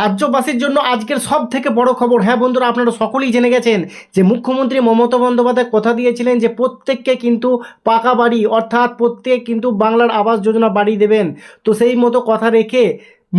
রাজ্যবাসীর জন্য আজকের সব থেকে বড় খবর। হ্যাঁ বন্ধুরা, আপনারা সকলেই জেনে গেছেন যে মুখ্যমন্ত্রী মমতা বন্দ্যোপাধ্যায় কথা দিয়েছিলেন যে প্রত্যেককে কিন্তু পাকা বাড়ি অর্থাৎ প্রত্যেক কিন্তু বাংলার আবাস যোজনা বাড়ি দেবেন। তো সেই মতো কথা রেখে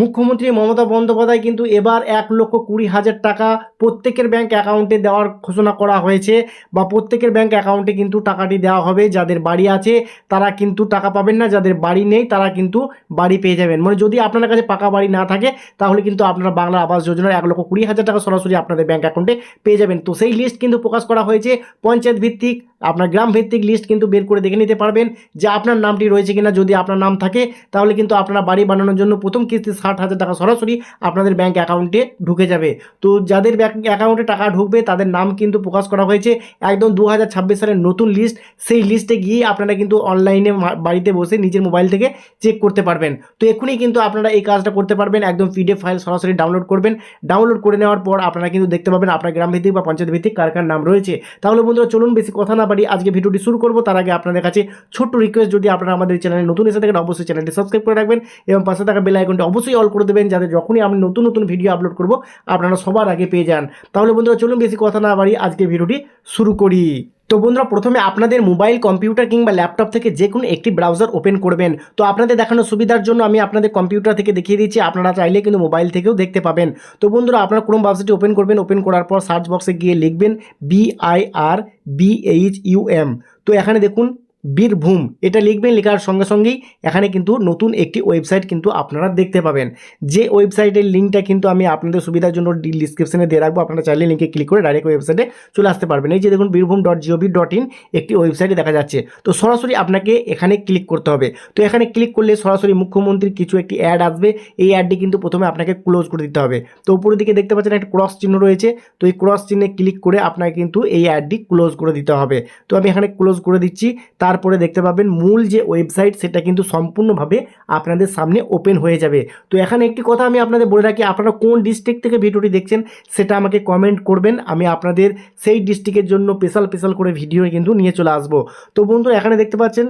মুখ্যমন্ত্রী মমতা বন্দ্যোপাধ্যায় কিন্তু এবার 1,20,000 টাকা প্রত্যেকের ব্যাংক অ্যাকাউন্টে দেওয়ার ঘোষণা করা হয়েছে, বা প্রত্যেকের ব্যাংক অ্যাকাউন্টে কিন্তু টাকাটি দেওয়া হবে। যাদের বাড়ি আছে তারা কিন্তু টাকা পাবেন না, যাদের বাড়ি নেই তারা কিন্তু বাড়ি পেয়ে যাবেন। মানে যদি আপনার কাছে পাকা বাড়ি না থাকে তাহলে কিন্তু আপনারা বাংলা আবাস যোজনার 1,20,000 টাকা সরাসরি আপনাদের ব্যাংক অ্যাকাউন্টে পেয়ে যাবেন। তো সেই লিস্ট কিন্তু প্রকাশ করা হয়েছে, পঞ্চায়েত ভিত্তিক আপনার গ্রাম ভিত্তিক লিস্ট কিন্তু বের করে দেখে নিতে পারবেন যে আপনার নামটি রয়েছে কিনা। যদি আপনার নাম থাকে তাহলে কিন্তু আপনারা বাড়ি বানানোর জন্য প্রথম কিস্তি 60,000 টাকা সরাসরি আপনাদের ব্যাংক অ্যাকাউন্টে ঢুকে যাবে। তো যাদের ব্যাংক অ্যাকাউন্টে টাকা ঢুকবে তাদের নাম কিন্তু প্রকাশ করা হয়েছে একদম 2026 সালের নতুন লিস্ট। সেই লিস্টে গিয়ে আপনারা কিন্তু অনলাইনে বাড়িতে বসে নিজের মোবাইল থেকে চেক করতে পারবেন। তো এখনই কিন্তু আপনারা এই কাজটা করতে পারবেন। একদম পিডিএফ ফাইল সরাসরি ডাউনলোড করবেন। ডাউনলোড করে নেওয়ার পর আপনারা কিন্তু দেখতে পাবেন আপনার গ্রাম ভিত্তিক বা পঞ্চায়েত ভিত্তিক কার কার নাম রয়েছে। তাহলে বন্ধুরা চলুন বেশি কথা না বাড়ি আজকে ভিডিওটি শুরু করব। তার আগে আপনাদের কাছে ছোট্ট রিকোয়েস্ট, যদি আপনারা আমাদের চ্যানেলে নতুন এসে থাকেন অবশ্যই চ্যানেলটি সাবস্ক্রাইব করে রাখবেন এবং পাশে থাকা বেল আইকনটি অবশ্যই অল করে দেবেন, যাতে যখনই আমি নতুন নতুন ভিডিও আপলোড করব আপনারা সবার আগে পেয়ে যান। তাহলে বন্ধুরা চলুন বেশি কথা না বাড়ি আজকে ভিডিওটি শুরু করি। তো বন্ধুরা প্রথমে আপনাদের মোবাইল, কম্পিউটার কিংবা ল্যাপটপ থেকে যে কোনো একটি ব্রাউজার ওপেন করবেন। তো আপনাদের দেখানোর সুবিধার জন্য আমি আপনাদের কম্পিউটার থেকে দেখিয়ে দিচ্ছি, আপনারা চাইলে কিন্তু মোবাইল থেকেও দেখতে পাবেন। তো বন্ধুরা আপনারা ক্রোম ব্রাউজারটি ওপেন করবেন। ওপেন করার পর সার্চ বক্সে গিয়ে লিখবেন BIRBHUM। তো এখানে দেখুন বীরভূম এটা লিখবেন। লেখার সঙ্গে সঙ্গেই এখানে কিন্তু নতুন একটি ওয়েবসাইট কিন্তু আপনারা দেখতে পাবেন। যে ওয়েবসাইটের লিঙ্কটা কিন্তু আমি আপনাদের সুবিধার জন্য ডিসক্রিপশনে দিয়ে রাখবো, আপনারা চাইলে লিঙ্কে ক্লিক করে ডাইরেক্ট ওয়েবসাইটে চলে আসতে পারবেন। এই যে দেখুন বীরভূম.gov.in একটি ওয়েবসাইটে দেখা যাচ্ছে। তো সরাসরি আপনাকে এখানে ক্লিক করতে হবে। তো এখানে ক্লিক করলে সরাসরি মুখ্যমন্ত্রীর কিছু একটি অ্যাড আসবে। এই অ্যাডটি কিন্তু প্রথমে আপনাকে ক্লোজ করে দিতে হবে। তো উপরের দিকে দেখতে পাচ্ছেন একটা ক্রস চিহ্ন রয়েছে। তো এই ক্রস চিহ্নে ক্লিক করে আপনাকে কিন্তু এই অ্যাডটি ক্লোজ করে দিতে হবে। তো আমি এখানে ক্লোজ করে দিচ্ছি। তারপরে দেখতে পাবেন মূল যে ওয়েবসাইট সেটা কিন্তু সম্পূর্ণভাবে আপনাদের সামনে ওপেন হয়ে যাবে। তো এখানে একটি কথা আমি আপনাদের বলে রাখি, আপনারা কোন ডিস্ট্রিক্ট থেকে ভিডিওটি দেখছেন সেটা আমাকে কমেন্ট করবেন। আমি আপনাদের সেই ডিস্ট্রিক্টের জন্য স্পেশাল করে ভিডিও কিন্তু নিয়ে চলে আসবো। তো বন্ধুরা এখানে দেখতে পাচ্ছেন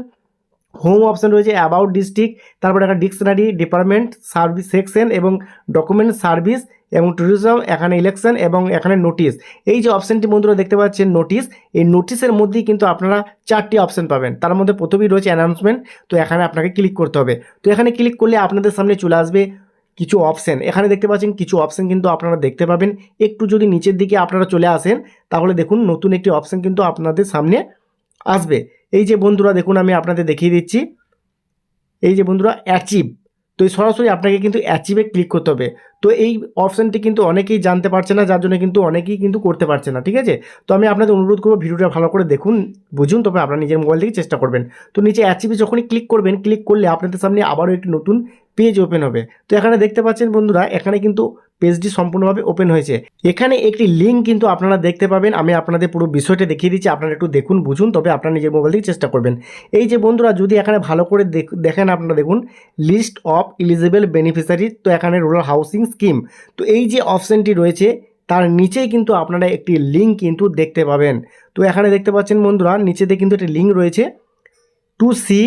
হোম অপশন রয়েছে, অ্যাবাউট ডিস্ট্রিক্ট, তারপরে একটা ডিকশনারি, ডিপার্টমেন্ট, সার্ভিস সেকশন এবং ডকুমেন্ট সার্ভিস এবং ট্যুরিজম, এখানে ইলেকশন এবং এখানে নোটিশ। এই যে অপশানটি বন্ধুরা দেখতে পাচ্ছেন নোটিশ, এই নোটিশের মধ্যেই কিন্তু আপনারা 4টি অপশান পাবেন। তার মধ্যে প্রথমেই রয়েছে অ্যানাউন্সমেন্ট। তো এখানে আপনাকে ক্লিক করতে হবে। তো এখানে ক্লিক করলে আপনাদের সামনে চলে আসবে কিছু অপশান। এখানে দেখতে পাচ্ছেন কিছু অপশান কিন্তু আপনারা দেখতে পাবেন। একটু যদি নিচের দিকে আপনারা চলে আসেন তাহলে দেখুন নতুন একটি অপশান কিন্তু আপনাদের সামনে আসবে। এই যে বন্ধুরা দেখুন আমি আপনাদের দেখিয়ে দিচ্ছি, এই যে বন্ধুরা অ্যাচিভ। তো এই সরাসরি আপনাকে কিন্তু অ্যাচিভে ক্লিক করতে হবে। তো এই অপশানটি কিন্তু অনেকেই জানতে পারছে না, যার জন্য কিন্তু অনেকেই কিন্তু করতে পারছে না, ঠিক আছে। তো আমি আপনাদের অনুরোধ করবো ভিডিওটা ভালো করে দেখুন, বুঝুন, তবে আপনারা নিজের মোবাইল থেকে চেষ্টা করবেন। তো নিচে অ্যাচিভে যখনই ক্লিক করবেন, ক্লিক করলে আপনাদের সামনে আবারও একটি নতুন পেজ ওপেন হবে। তো এখানে দেখতে পাচ্ছেন বন্ধুরা এখানে কিন্তু পেজটি সম্পূর্ণভাবে ওপেন হয়েছে। এখানে একটি লিঙ্ক কিন্তু আপনারা দেখতে পাবেন। আমি আপনাদের পুরো বিষয়টা দেখিয়ে দিচ্ছি, আপনারা একটু দেখুন, বুঝুন, তবে আপনারা নিজের মোবাইল থেকে চেষ্টা করবেন। এই যে বন্ধুরা যদি এখানে ভালো করে দেখেন, আপনারা দেখুন লিস্ট অফ এলিজিবল বেনিফিশিয়ারি। তো এখানে রুরাল হাউসিং স্কিম। তো এই যে অপশানটি রয়েছে তার নিচেই কিন্তু আপনারা একটি লিঙ্ক কিন্তু দেখতে পাবেন। তো এখানে দেখতে পাচ্ছেন বন্ধুরা নিচেতে কিন্তু একটি লিঙ্ক রয়েছে, to see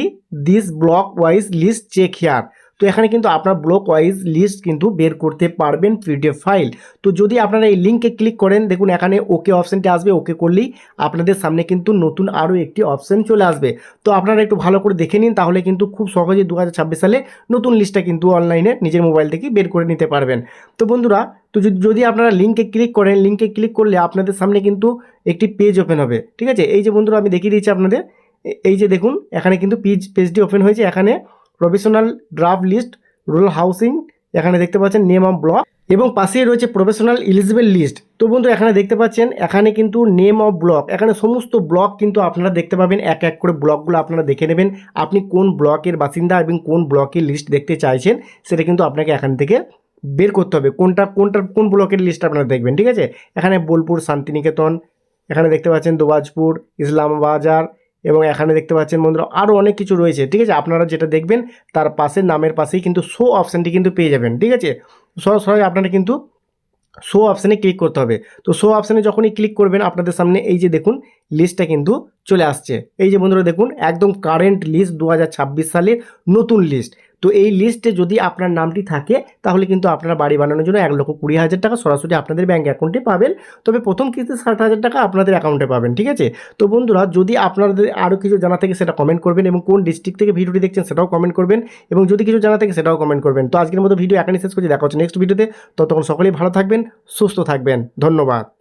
this block wise list check here. তো এখানে কিন্তু আপনার ব্লক ওয়াইজ লিস্ট কিন্তু বের করতে পারবেন পিডিএফ ফাইল। তো যদি আপনারা এই লিঙ্কে ক্লিক করেন দেখুন এখানে ওকে অপশানটি আসবে। ওকে করলেই আপনাদের সামনে কিন্তু নতুন আরও একটি অপশান চলে আসবে। তো আপনারা একটু ভালো করে দেখে নিন, তাহলে কিন্তু খুব সহজে 2026 সালে নতুন লিস্টটা কিন্তু অনলাইনে নিজের মোবাইল থেকে বের করে নিতে পারবেন। তো বন্ধুরা তো যদি আপনারা লিঙ্কে ক্লিক করেন, লিঙ্কে ক্লিক করলে আপনাদের সামনে কিন্তু একটি পেজ ওপেন হবে, ঠিক আছে। এই যে বন্ধুরা আমি দেখিয়ে দিচ্ছি আপনাদের, এই যে দেখুন এখানে কিন্তু পেজটি ওপেন হয়েছে। এখানে professional draft list, rural housing, এখানে দেখতে পাচ্ছেন নেম অফ ব্লক এবং পাশেই রয়েছে প্রফেশনাল এলিজিবল লিস্ট। তো বন্ধু এখানে দেখতে পাচ্ছেন এখানে কিন্তু নেম অফ ব্লক, এখানে সমস্ত ব্লক কিন্তু আপনারা দেখতে পাবেন। এক এক করে ব্লকগুলো আপনারা দেখে নেবেন, আপনি কোন ব্লকের বাসিন্দা এবং কোন ব্লকের লিস্ট দেখতে চাইছেন সেটা কিন্তু আপনাকে এখান থেকে বের করতে হবে। কোন ব্লকের লিস্ট আপনারা দেখবেন, ঠিক আছে। এখানে বোলপুর, শান্তিনিকেতন, এখানে দেখতে পাচ্ছেন দোবাজপুর, ইসলামবাজার এবং এখানে দেখতে পাচ্ছেন বন্ধুরা আরও অনেক কিছু রয়েছে, ঠিক আছে। আপনারা যেটা দেখবেন তার পাশে নামের পাশেই কিন্তু শো অপশানটি কিন্তু পেয়ে যাবেন, ঠিক আছে। সরাসরি আপনারা কিন্তু শো অপশানে ক্লিক করতে হবে। তো শো অপশানে যখনই ক্লিক করবেন আপনাদের সামনে এই যে দেখুন লিস্টটা কিন্তু চলে আসছে। এই যে বন্ধুরা দেখুন একদম কারেন্ট লিস্ট 2026 সালের নতুন লিস্ট। তো এই লিস্টে যদি আপনার নামটি থাকে তাহলে কিন্তু আপনারা বাড়ি বানানোর জন্য 1,20,000 টাকা সরাসরি আপনাদের ব্যাঙ্ক অ্যাকাউন্টে পাবেন। তবে প্রথম কিস্তি 60,000 টাকা আপনাদের অ্যাকাউন্টে পাবেন, ঠিক আছে? তো বন্ধুরা, যদি আপনাদের আরও কিছু জানা থাকে সেটা কমেন্ট করবেন, এবং কোন ডিস্ট্রিক্ট থেকে ভিডিওটি দেখছেন সেটাও কমেন্ট করবেন, এবং যদি কিছু জানা থাকে সেটাও কমেন্ট করবেন। তো আজকের মতো ভিডিও এখানেই শেষ করছি, দেখা হচ্ছে নেক্সট ভিডিওতে। ততক্ষণ সকলেই ভালো থাকবেন, সুস্থ থাকবেন, ধন্যবাদ।